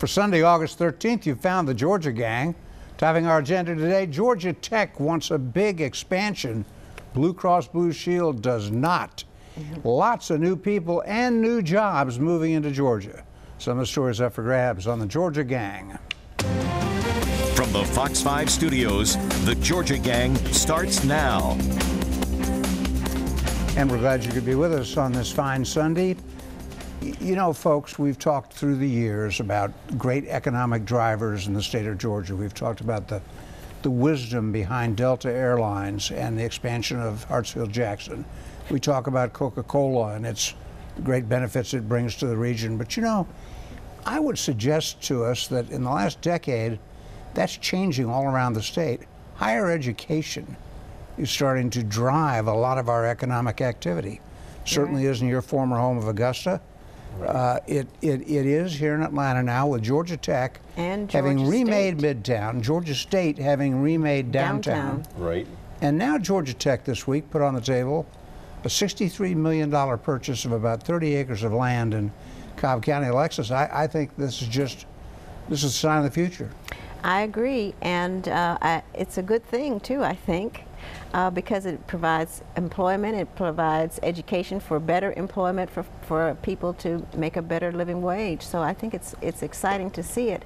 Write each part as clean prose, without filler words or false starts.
For Sunday, August 13th, you found the Georgia Gang. Topping our agenda today, Georgia Tech wants a big expansion. Blue Cross Blue Shield does not. Lots of new people and new jobs moving into Georgia. Some of the stories up for grabs on the Georgia Gang. From the Fox 5 studios, the Georgia Gang starts now. And we're glad you could be with us on this fine Sunday. You know, folks, we've talked through the years about great economic drivers in the state of Georgia. We've talked about the wisdom behind Delta Airlines and the expansion of Hartsfield-Jackson. We talk about Coca-Cola and its great benefits it brings to the region. But you know, I would suggest to us that in the last decade, that's changing all around the state. Higher education is starting to drive a lot of our economic activity. Certainly is in your former home of Augusta. It is here in Atlanta now with Georgia Tech and having remade Midtown, Georgia State having remade downtown. Right. And now Georgia Tech this week put on the table a $63 million purchase of about 30 acres of land in Cobb County, Alexis. I think this is a sign of the future. I agree, and it's a good thing too, I think. Because it provides employment, it provides education for better employment for people to make a better living wage. So I think it's exciting to see it.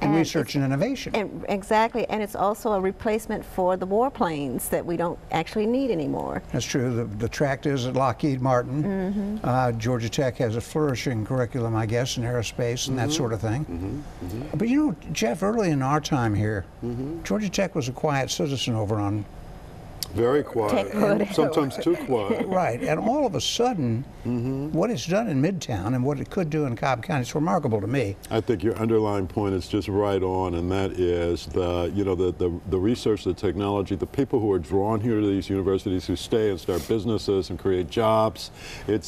And research and innovation. Exactly, and it's also a replacement for the warplanes that we don't actually need anymore. That's true. The tract is at Lockheed Martin. Georgia Tech has a flourishing curriculum, I guess, in aerospace and that sort of thing. But you know, Jeff, early in our time here, Georgia Tech was a quiet citizen over on very quiet, and sometimes too quiet. Right, and all of a sudden, what it's done in Midtown and what it could do in Cobb County is remarkable to me. I think your underlying point is just right on, and that is the research, the technology, the people who are drawn here to these universities who stay and start businesses and create jobs. It's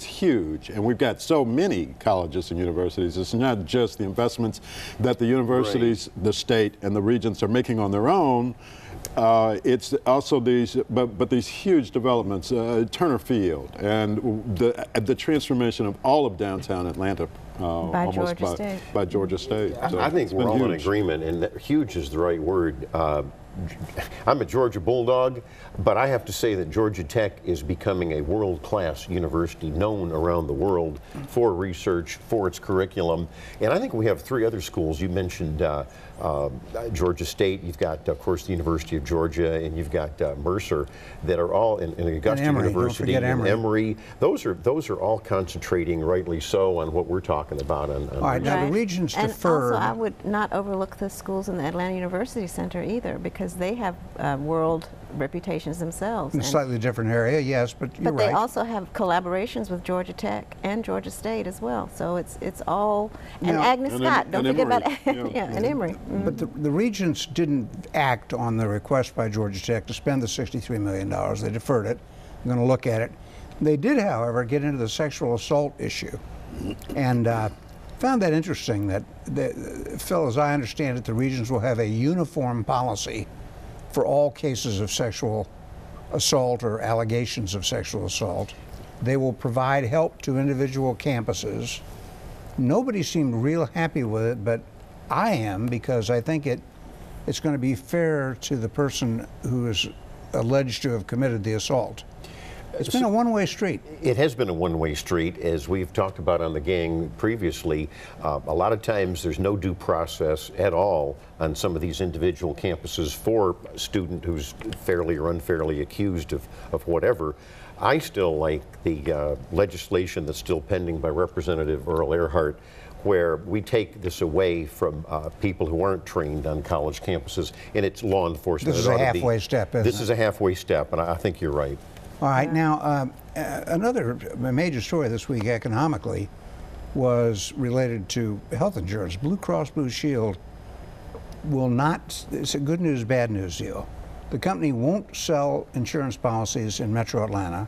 huge, and we've got so many colleges and universities. It's not just the investments that the universities, the state, and the regions are making on their own. It's also these huge developments, Turner Field, and the transformation of all of downtown Atlanta, by Georgia State. So I think we're all in agreement, and that huge is the right word. I'm a Georgia Bulldog, but I have to say that Georgia Tech is becoming a world-class university known around the world for research, for its curriculum. And I think we have three other schools. You mentioned Georgia State, you've got, of course, the University of Georgia, and you've got Mercer, that are all in Augusta University and Emory. Those are all concentrating, rightly so, on what we're talking about. On all right, now the regions deferred. Also, I would not overlook the schools in the Atlanta University Center either, because they have world reputations themselves. In a slightly different area, yes, but you're right. But they also have collaborations with Georgia Tech and Georgia State as well. So it's all, and Agnes Scott, don't forget about and Emory. But the regents didn't act on the request by Georgia Tech to spend the $63 million. They deferred it. I'm going to look at it. They did, however, get into the sexual assault issue, and found that interesting that, Phil, as I understand it, the regions will have a uniform policy for all cases of sexual assault or allegations of sexual assault. They will provide help to individual campuses. Nobody seemed real happy with it, but I am, because I think it's going to be fair to the person who is alleged to have committed the assault. It's been a one-way street. It has been a one-way street, as we've talked about on the gang previously. A lot of times there's no due process at all on some of these individual campuses for a student who's fairly or unfairly accused of whatever. I still like the legislation that's still pending by Representative Earl Earhart, where we take this away from people who aren't trained on college campuses, and it's law enforcement. This is a halfway step, isn't it? This is a halfway step, and I think you're right. All right, now another major story this week economically was related to health insurance. Blue Cross Blue Shield will not, it's a good news, bad news deal. The company won't sell insurance policies in Metro Atlanta,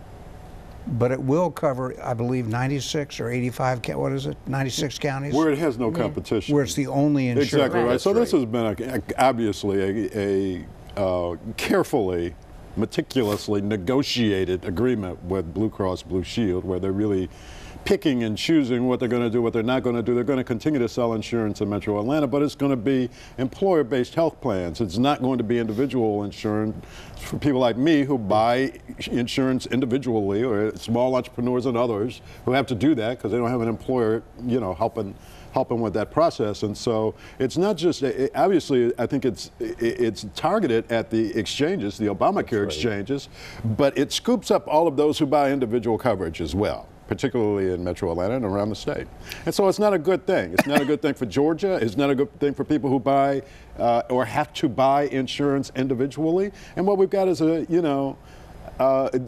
but it will cover, I believe, 96 or 85, what is it, 96 counties? Where it has no competition. Where it's the only insurance. Exactly right. So this has been obviously a carefully, meticulously negotiated agreement with Blue Cross Blue Shield, where they're really picking and choosing what they're going to do, what they're not going to do. They're going to continue to sell insurance in Metro Atlanta, but it's going to be employer-based health plans. It's not going to be individual insurance for people like me who buy insurance individually, or small entrepreneurs and others who have to do that because they don't have an employer, you know, helping with that process. And so it's not just, obviously I think it's targeted at the exchanges, the Obamacare exchanges, but it scoops up all of those who buy individual coverage as well, particularly in Metro Atlanta and around the state. And so it's not a good thing. It's not a good thing for Georgia. It's not a good thing for people who buy or have to buy insurance individually. And what we've got is a, you know,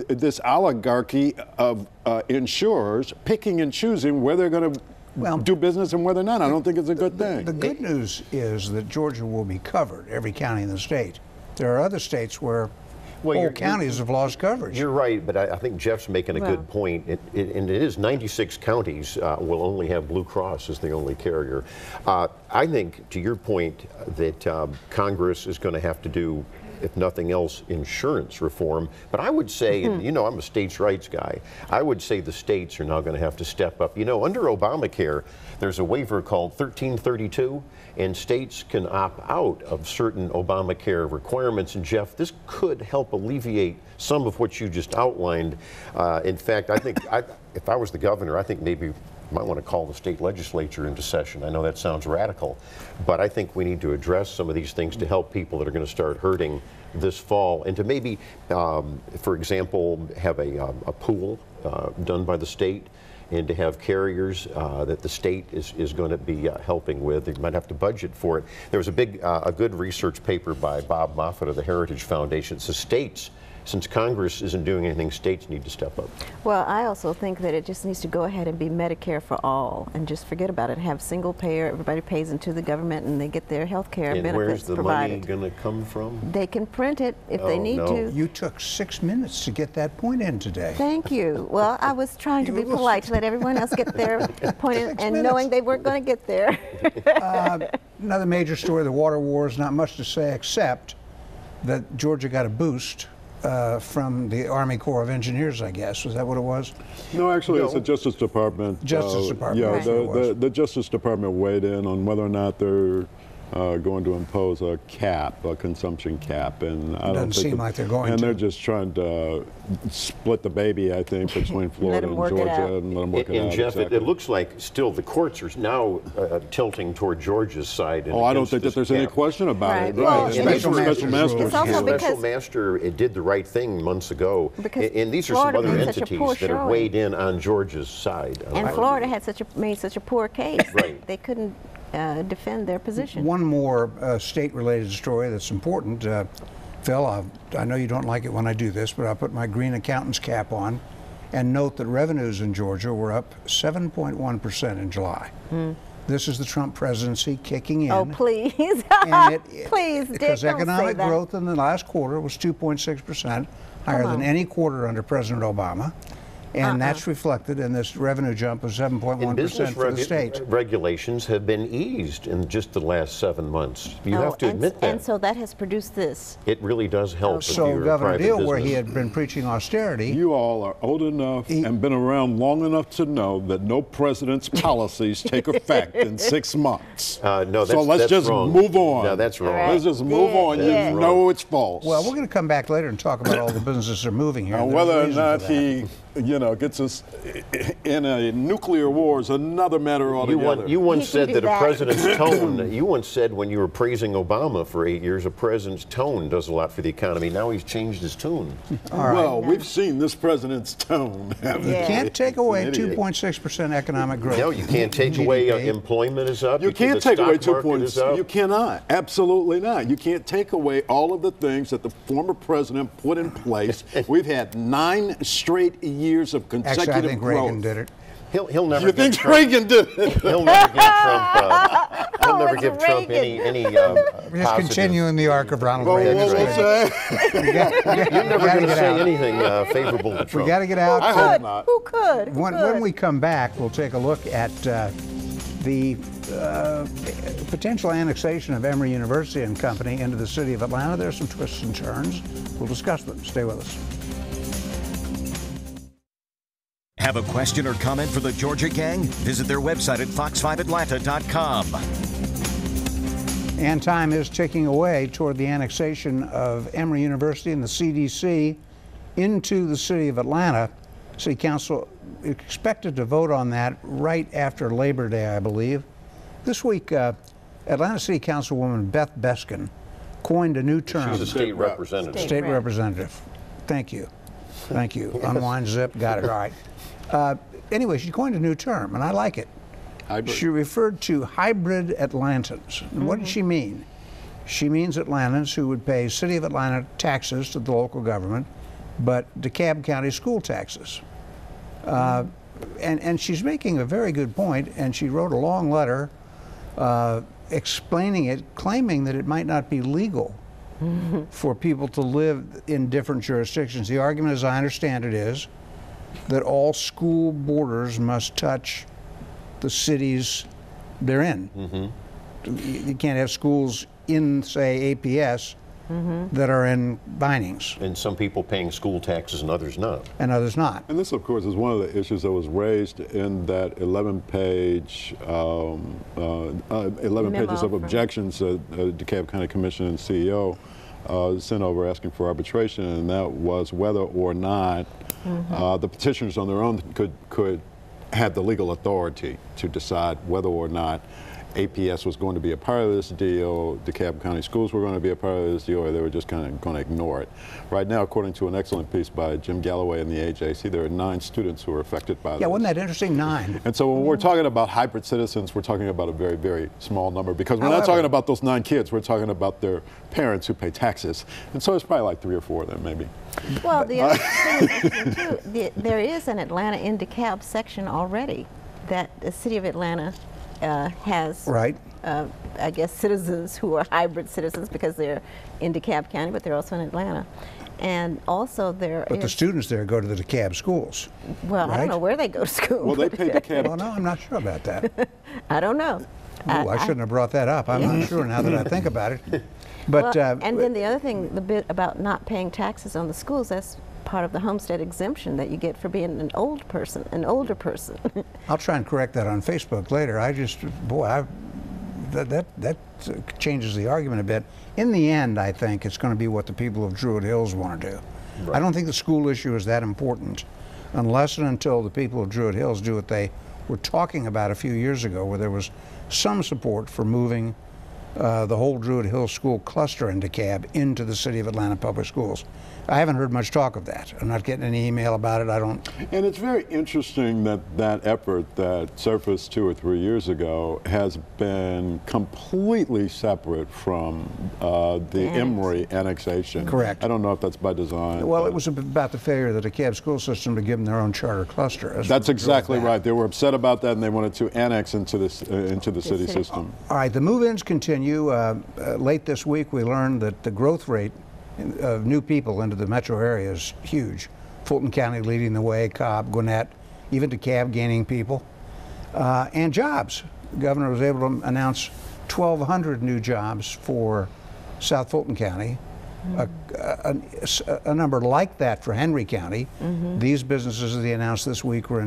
this oligarchy of insurers picking and choosing where they're going to do business and where they're not. I don't think it's a good thing. The good news is that Georgia will be covered, every county in the state. There are other states where whole counties have lost coverage. You're right, but I think Jeff's making a good point. And it is 96 counties will only have Blue Cross as the only carrier. I think, to your point, that Congress is going to have to do, if nothing else, insurance reform. But I would say, and you know, I'm a states' rights guy, I would say the states are now going to have to step up. You know, under Obamacare, there's a waiver called 1332, and states can opt out of certain Obamacare requirements. And Jeff, this could help alleviate some of what you just outlined. In fact, I think if I was the governor, I think maybe might want to call the state legislature into session. I know that sounds radical, but I think we need to address some of these things to help people that are going to start hurting this fall, and to maybe, for example, have a pool done by the state, and to have carriers that the state is going to be helping with. They might have to budget for it. There was a good research paper by Bob Moffat of the Heritage Foundation. It says states, since Congress isn't doing anything, states need to step up. Well, I also think that it just needs to go ahead and be Medicare for all, and just forget about it. Have single payer, everybody pays into the government, and they get their health care benefits provided. And where's the money going to come from? They can print it if they need to. You took 6 minutes to get that point in today. Thank you. Well, I was trying to be polite to let everyone else get their point in, and knowing they weren't going to get there. Another major story, the water wars, not much to say except that Georgia got a boost from the Army Corps of Engineers, I guess. Was that what it was? No, actually, it's the Justice Department. Justice Department. Yeah, the Justice Department weighed in on whether or not they're going to impose a cap, a consumption cap, and I don't think seem like they're going to. And they're just trying to split the baby, I think, between Florida and Georgia, and let them work it out. And Jeff, exactly. it looks like still the courts are now tilting toward Georgia's side. Oh, I don't think that there's any question about it. Well, Right. Special master. It's also because Special master, it did the right thing months ago. And these are Florida some other made such a entities poor that have showing. weighed in on Georgia's side. And Florida had made such a poor case. Right. They couldn't defend their position. One more state-related story that's important. Phil, I know you don't like it when I do this, but I'll put my green accountant's cap on and note that revenues in Georgia were up 7.1% in July. This is the Trump presidency kicking in. Oh, please. Please, Dick, because don't economic say that. growth in the last quarter was 2.6%, higher than any quarter under President Obama. And that's reflected in this revenue jump of 7.1% for the state. Regulations have been eased in just the last 7 months. You have to admit that. And so that has produced this. It really does help. So Governor Deal, where he had been preaching austerity. You all are old enough and been around long enough to know that no president's policies take effect in 6 months. No, so let's just move on. No, that's wrong. Let's just move on. Yeah. You know it's false. Well, we're going to come back later and talk about all the businesses that are moving here. Whether or not he, gets us in a nuclear war is another matter altogether. You once said that a president's tone, you once said when you were praising Obama for 8 years, a president's tone does a lot for the economy. Now he's changed his tune. Well, we've seen this president's tone. You can't take away 2.6% economic growth. No, you can't take away employment is up. You can't take away 2 points. points. You cannot. Absolutely not. You can't take away all of the things that the former president put in place. We've had 9 straight years of consecutive Actually, I think growth. Reagan did it. He'll never. You think Reagan did it? He'll never give Trump. He'll never give Trump any. Just continuing the arc of Ronald Reagan. You're never going to say anything favorable to Trump. We got to get out. I hope not. Who could? When we come back, we'll take a look at the potential annexation of Emory University and Company into the city of Atlanta. There are some twists and turns. We'll discuss them. Stay with us. Have a question or comment for the Georgia Gang? Visit their website at fox5atlanta.com. And time is ticking away toward the annexation of Emory University and the CDC into the city of Atlanta. City Council expected to vote on that right after Labor Day, I believe. This week, Atlanta City Councilwoman Beth Beskin coined a new term. She's a state representative. State representative. Thank you. Thank you. Unwind, zip, got it right. Anyway, she coined a new term, and I like it. Hybrid. She referred to hybrid Atlantans. And what did she mean? She means Atlantans who would pay City of Atlanta taxes to the local government, but DeKalb County school taxes. And she's making a very good point, and she wrote a long letter explaining it, claiming that it might not be legal for people to live in different jurisdictions. The argument, as I understand it, is that all school borders must touch the cities they're in. You can't have schools in, say, APS that are in Vinings. And some people paying school taxes and others not. And others not. And this, of course, is one of the issues that was raised in that 11-page, 11 pages of objections that DeKalb County Commission and CEO sent over asking for arbitration, and that was whether or not the petitioners on their own could have the legal authority to decide whether or not APS was going to be a part of this deal, DeKalb County Schools were going to be a part of this deal, or they were just kind of going to ignore it. Right now, according to an excellent piece by Jim Galloway in the AJC, there are 9 students who are affected by this. Yeah, wasn't that interesting? 9. And so when we're talking about hybrid citizens, we're talking about a very, very small number, because we're not talking about those 9 kids, we're talking about their parents who pay taxes. And so it's probably like 3 or 4 of them, maybe. Well, the other thing is interesting too, there is an Atlanta in DeKalb section already that the city of Atlanta has, right. I guess, citizens who are hybrid citizens because they're in DeKalb County, but they're also in Atlanta. And also But the students there go to the DeKalb schools. Well, right? I don't know where they go to school. Well, they pay DeKalb. Well, no, I'm not sure about that. I don't know. Ooh, I shouldn't have brought that up. I'm not sure now that I think about it. But well, and then the other thing, the bit about not paying taxes on the schools, that's part of the homestead exemption that you get for being an older person. I'll try and correct that on Facebook later. I just, boy, that changes the argument a bit. In the end, I think it's going to be what the people of Druid Hills want to do. Right. I don't think the school issue is that important unless and until the people of Druid Hills do what they were talking about a few years ago, where there was some support for moving the whole Druid Hills school cluster in DeKalb into the City of Atlanta Public Schools. I haven't heard much talk of that. I'm not getting any email about it. I don't. And it's very interesting that that effort that surfaced 2 or 3 years ago has been completely separate from the Emory annexation. Correct. I don't know if that's by design. Well, it was about the failure of the DeKalb school system to give them their own charter cluster. That's exactly right. They were upset about that, and they wanted to annex into this into the city system. All right, the move-ins continue. Late this week, we learned that the growth rate of new people into the metro area is huge. Fulton County leading the way, Cobb, Gwinnett, even DeKalb gaining people. And jobs. The governor was able to announce 1,200 new jobs for South Fulton County. A number like that for Henry County. These businesses that he announced this week were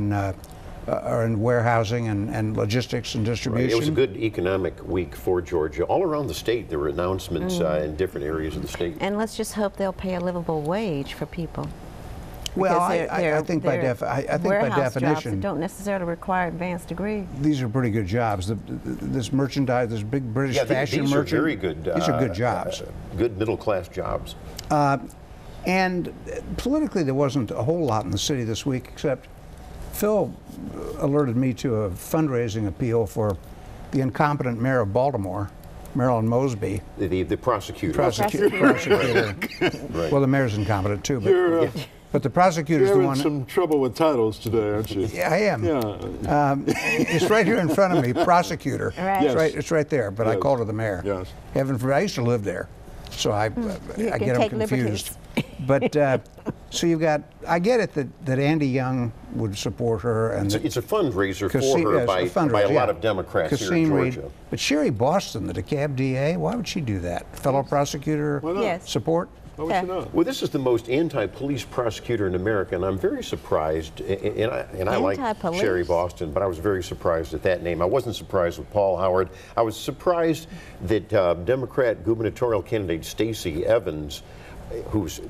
are in warehousing and logistics and distribution. Right. It was a good economic week for Georgia. All around the state, there were announcements in different areas of the state. And let's just hope they'll pay a livable wage for people. Well, I think by definition, jobs that don't necessarily require advanced degree. These are pretty good jobs. This merchandise, this big British fashion merchant. These are very good. These are good jobs. Good middle class jobs. And politically, there wasn't a whole lot in the city this week, except Phil alerted me to a fundraising appeal for the incompetent mayor of Baltimore, Marilyn Mosby. The prosecutor. Prosecutor. Right. Well, the mayor's incompetent too, but the prosecutor's the one. You're having some trouble with titles today, aren't you? Yeah, I am. Yeah. It's right here in front of me, prosecutor. Right. Yes. It's right there, but I called her the mayor. Yes. Heaven forbid, I used to live there, so I get them confused. But so you've got, I get it that Andy Young would support her. And it's a fundraiser for her by a lot of Democrats here in Georgia. But Sherry Boston, the DeKalb DA, why would she do that? Fellow prosecutor Yes. support? How would you know? Well, this is the most anti-police prosecutor in America, and I'm very surprised, and I like Anti-police? Sherry Boston, but I was very surprised at that name. I wasn't surprised with Paul Howard. I was surprised that Democrat gubernatorial candidate Stacey Evans, who's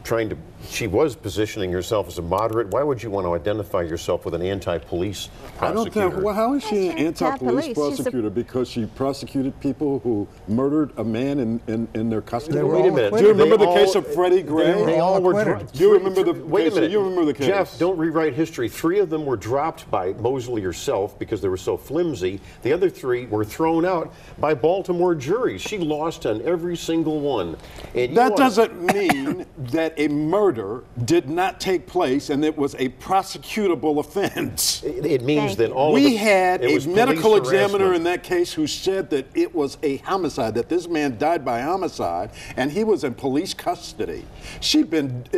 she was positioning herself as a moderate. Why would you want to identify yourself with an anti-police prosecutor? I don't think, well, how is she an Anti-police. anti-police prosecutor? Because she prosecuted people who murdered a man in their custody? Wait a minute. Do you remember They the case all- of Freddie Gray? They all were acquitted. Do you remember the Wait case? a minute. You remember the case? Jeff, don't rewrite history. 3 of them were dropped by Mosley herself because they were so flimsy. The other 3 were thrown out by Baltimore juries. She lost on every single one. And you That want- doesn't mean that a murder did not take place and it was a prosecutable offense. It means Thank that you. all of We it- had it a was medical police examiner harassment. in that case who said that it was a homicide, that this man died by homicide, and he was in police custody.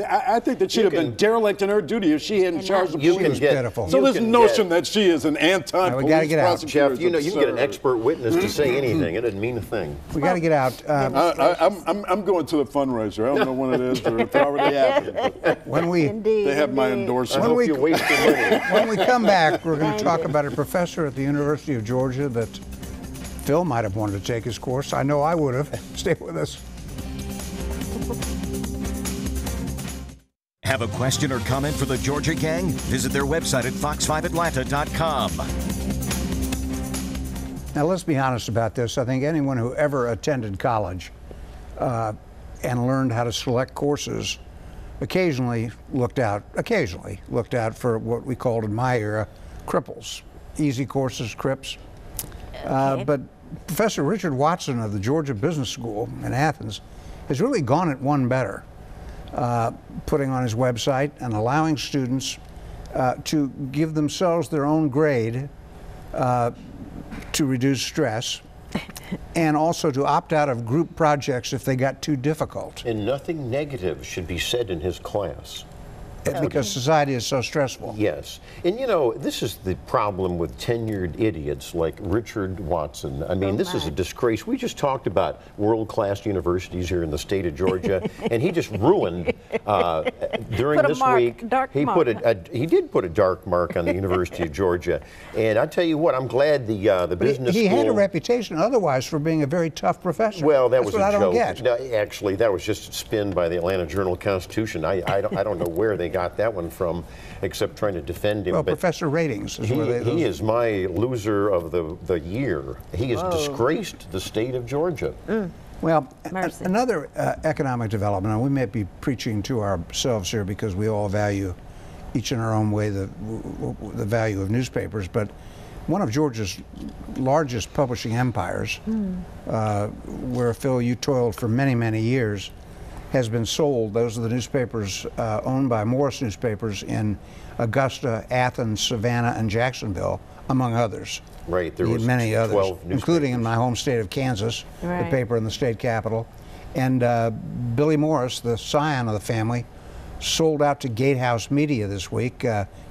I think that she'd have been derelict in her duty if she hadn't charged the You can police. get pitiful. So you this can notion get- that she is an we gotta anti-police get out. prosecutor Jeff, you is can get an absurd. expert witness to say anything. It doesn't mean a thing. We got to get out. I'm going to the fundraiser. I don't know when it is or if it already happened. But When we Indeed. they have my indeed. I endorsement. hope we- you waste your money. when we come back, we're going to Thank talk you. about a professor at the University of Georgia that Phil might have wanted to take his course. I know I would have. Stay with us. Have a question or comment for the Georgia Gang? Visit their website at fox5atlanta.com. Now, let's be honest about this. I think anyone who ever attended college and learned how to select courses occasionally looked out for what we called in my era cripples, easy courses, crips. But Professor Richard Watson of the Georgia Business School in Athens has really gone it one better, putting on his website and allowing students to give themselves their own grade to reduce stress, and also to opt out of group projects if they got too difficult, And nothing negative should be said in his class. because society is so stressful. Yes. And you know, this is the problem with tenured idiots like Richard Watson. I mean, this is a disgrace. We just talked about world-class universities here in the state of Georgia, and he just ruined during Put a this mark, week. dark He mark. he did put a dark mark on the University of Georgia. And I tell you what, I'm glad the business He school. had a reputation otherwise for being a very tough professor. Well, that That's was what a I joke. don't get. No, actually, that was just spin by the Atlanta Journal-Constitution. I don't know where they got that one from, except trying to defend him. Well, but Professor Ratings is where they. he is my loser of the year. He has disgraced the state of Georgia. Well, Mercy. another economic development, and we may be preaching to ourselves here because we all value, each in our own way, the value of newspapers, but one of Georgia's largest publishing empires, where, Phil, you toiled for many, many years, has been sold. Those are the newspapers owned by Morris Newspapers in Augusta, Athens, Savannah, and Jacksonville, among others. Right, there He was had many 12 others, including in newspapers. my home state of Kansas, the Right. paper in the state capital. And Billy Morris, the scion of the family, sold out to Gatehouse Media this week.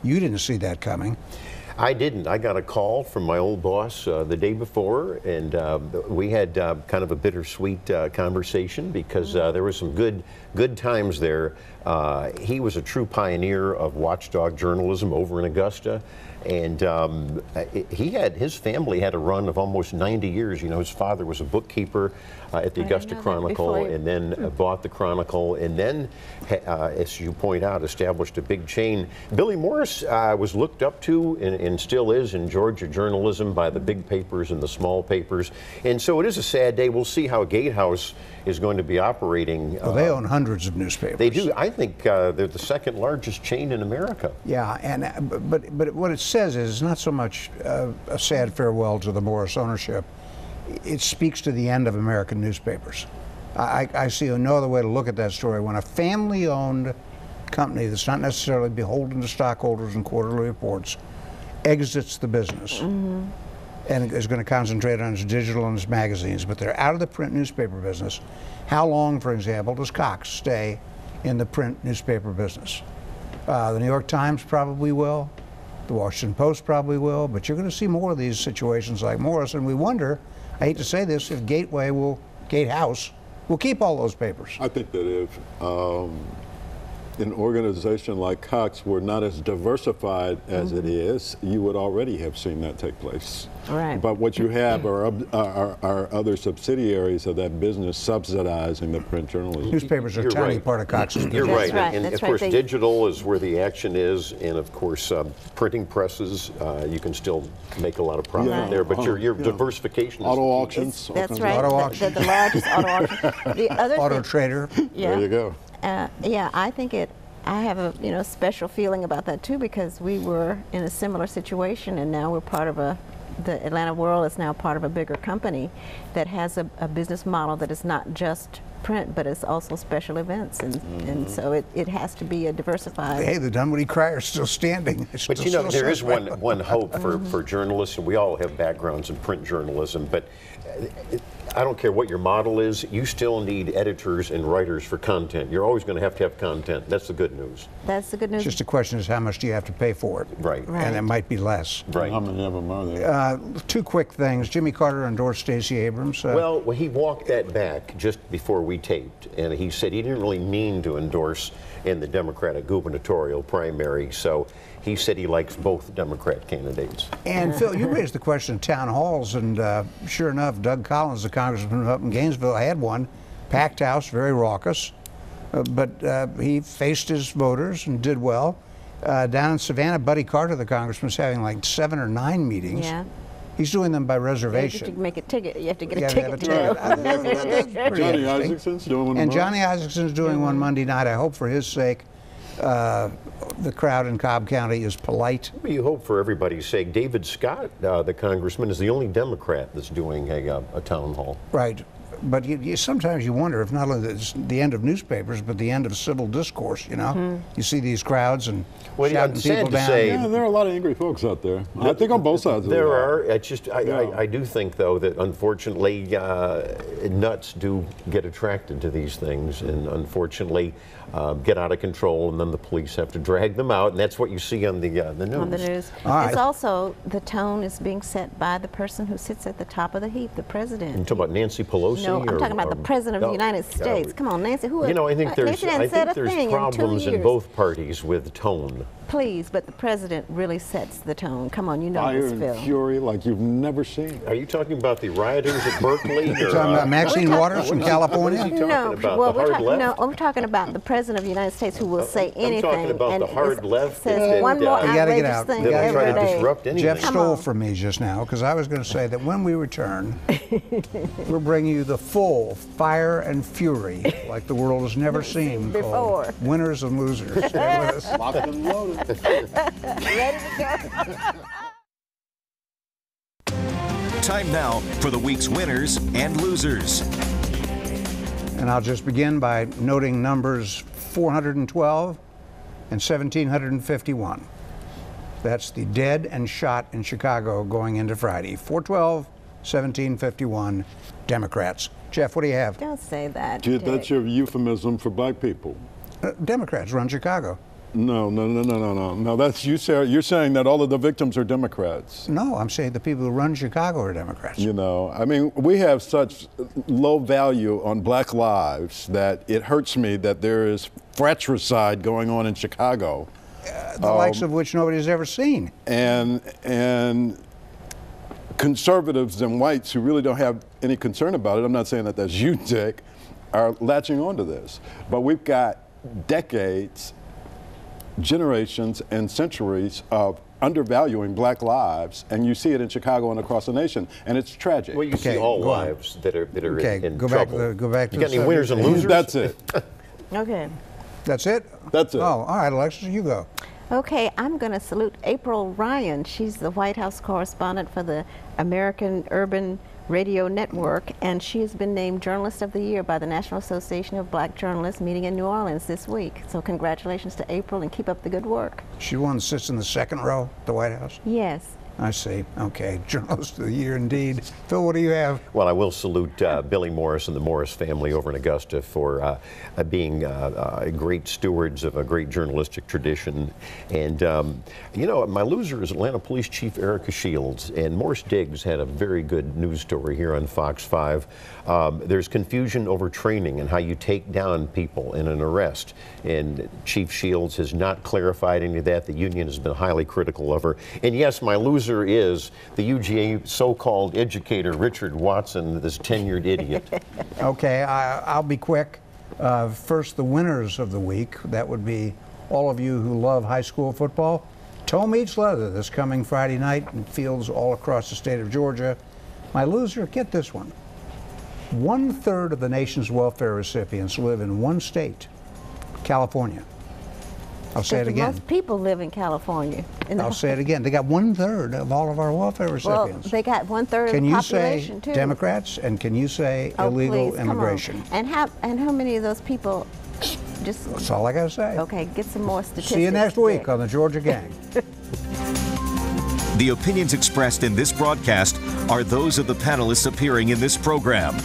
You didn't see that coming. I didn't. I got a call from my old boss the day before, and we had kind of a bittersweet conversation because there was some good times there. He was a true pioneer of watchdog journalism over in Augusta, and his family had a run of almost 90 years. You know, his father was a bookkeeper at the I didn't Augusta know that Chronicle, before. and then bought the Chronicle, and then, as you point out, established a big chain. Billy Morris was looked up to and still is in Georgia journalism by the big papers and the small papers. And so it is a sad day. We'll see how Gatehouse is going to be operating. Well, they own hundreds of newspapers. They do. I think they're the second largest chain in America. Yeah, and but what it says is not so much a sad farewell to the Morris ownership. It speaks to the end of American newspapers. I see no other way to look at that story. When a family-owned company that's not necessarily beholden to stockholders and quarterly reports exits the business and is going to concentrate on its digital and its magazines, but they're out of the print newspaper business. How long, for example, does Cox stay in the print newspaper business? The New York Times probably will. The Washington Post probably will. But you're going to see more of these situations like Morris, and we wonder, I hate to say this, if Gatehouse We'll keep all those papers. I think that if an organization like Cox were not as diversified as it is, you would already have seen that take place. Right. But what you have are other subsidiaries of that business subsidizing the print journalism. Newspapers are a You're tiny right. part of Cox's You're business. right. right. And That's of right. course, They- digital is where the action is, and of course, printing presses, you can still make a lot of profit Yeah. there, but your Yeah. diversification is Auto the key. auctions. all That's kinds of- right. Auto The- auction. The largest auto auction. The other Auto thing, Trader. yeah, There you go. Yeah, I think I have a special feeling about that too, because we were in a similar situation, and now we're part of the Atlanta World is now part of a bigger company that has a business model that is not just print, but it's also special events, and so it has to be a diversified. Hey, the Dunwoody Crier's still standing. It's But still you know, still there is standing. one hope for journalists, and we all have backgrounds in print journalism, but I don't care what your model is, you still need editors and writers for content. You're always going to have content. That's the good news. That's the good news. Just the question is, how much do you have to pay for it? Right. Right. And it might be less. Right. How many of them are there? Two quick things. Jimmy Carter endorsed Stacey Abrams. Well, he walked that back just before we taped, and he said he didn't really mean to endorse in the Democratic gubernatorial primary, so he said he likes both Democrat candidates. And Phil, you raised the question of town halls, and sure enough, Doug Collins, the congressman up in Gainesville, had one. Packed house, very raucous, but he faced his voters and did well. Down in Savannah, Buddy Carter, the congressman, is having like 7 or 9 meetings. Yeah. He's doing them by You have reservation. to make a ticket. You have to get You a gotta have ticket to a go. That's pretty Johnny interesting. Isaacson's doing one And tomorrow? Johnny Isaacson's doing one Monday night. I hope for his sake the crowd in Cobb County is polite. Well, you hope for everybody's sake. David Scott, the congressman, is the only Democrat that's doing a town hall. Right. But sometimes you wonder if not only it's the end of newspapers, but the end of civil discourse, you know? You see these crowds and Well, yeah, shouting I'm sad people to down. say- Yeah, there are a lot of angry folks out there. I think on both sides of the There aisle. are. I do think, though, that unfortunately nuts do get attracted to these things, and unfortunately get out of control, and then the police have to drag them out, and that's what you see on the news. On the news. All right. It's also, the tone is being set by the person who sits at the top of the heap, the president. You talking about Nancy Pelosi? No, I'm talking about the president of the United States. Come on, Nancy. Who? You know, I think Nancy hasn't said a there's thing problems in 2 in years. both parties with tone. Please, but the president really sets the tone. Come on, you know Fire this, and Phil. fury like you've never seen. Are you talking about the rioters at Berkeley? You're talking about Maxine Waters from California? What is he talking about? well, The we're hard talking. left? No, I'm talking about the president of the United States who will say I'm anything. talking about and the hard left says that- one more You gotta get outrageous out. thing You gotta They'll try every to day. disrupt anything. Jeff Come stole on. from me just now because I was going to say that when we return, we'll bring you the full fire and fury like the world has never seen Before. called Winners and Losers. Stay with us. Locked and loaded. Ready to go? Time now for the week's winners and losers. And I'll just begin by noting numbers 412 and 1751. That's the dead and shot in Chicago going into Friday. 412, 1751, Democrats. Jeff, what do you have? Don't say that. Gee, Dick. that's your euphemism for black people. Democrats run Chicago. No. That's you. You're saying that all of the victims are Democrats. No, I'm saying the people who run Chicago are Democrats. You know, I mean, we have such low value on black lives that it hurts me that there is fratricide going on in Chicago, The likes of which nobody's ever seen. and conservatives and whites who really don't have any concern about it. I'm not saying that that's you, Dick, are latching onto this, but we've got decades, generations, and centuries of undervaluing black lives, and you see it in Chicago and across the nation, and it's tragic. Well, you Okay, see all go on. lives that are Okay, in go back trouble. to go back to You got the any winners and subject. losers? That's it. Okay. That's it? That's it. Oh, all right, Alexis, you go. Okay, I'm going to salute April Ryan. She's the White House correspondent for the American Urban Radio Network, and she has been named Journalist of the Year by the National Association of Black Journalists meeting in New Orleans this week. So congratulations to April, and keep up the good work. She the one that sits in the second row at the White House. Yes, I see. Okay. Journalist of the Year indeed. Phil, what do you have? Well, I will salute Billy Morris and the Morris family over in Augusta for being great stewards of a great journalistic tradition. And, you know, my loser is Atlanta Police Chief Erica Shields. And Morris Diggs had a very good news story here on Fox 5. There's confusion over training and how you take down people in an arrest. And Chief Shields has not clarified any of that. The union has been highly critical of her. And yes, my loser is the UGA so-called educator Richard Watson, this tenured idiot. Okay, I'll be quick. First, the winners of the week. That would be all of you who love high school football. Toe meets leather this coming Friday night in fields all across the state of Georgia. My loser, get this one. 1/3 of the nation's welfare recipients live in one state, California. I'll say it again. Most people live in California. I'll say it again. They got 1/3 of all of our welfare recipients. Well, they got 1/3 of Can the you population say too. Democrats and can you say Oh, illegal please, come on. immigration? And how many of those people just? That's all I got to say. Okay, get some more statistics. See you next week Dick. on the Georgia Gang. The opinions expressed in this broadcast are those of the panelists appearing in this program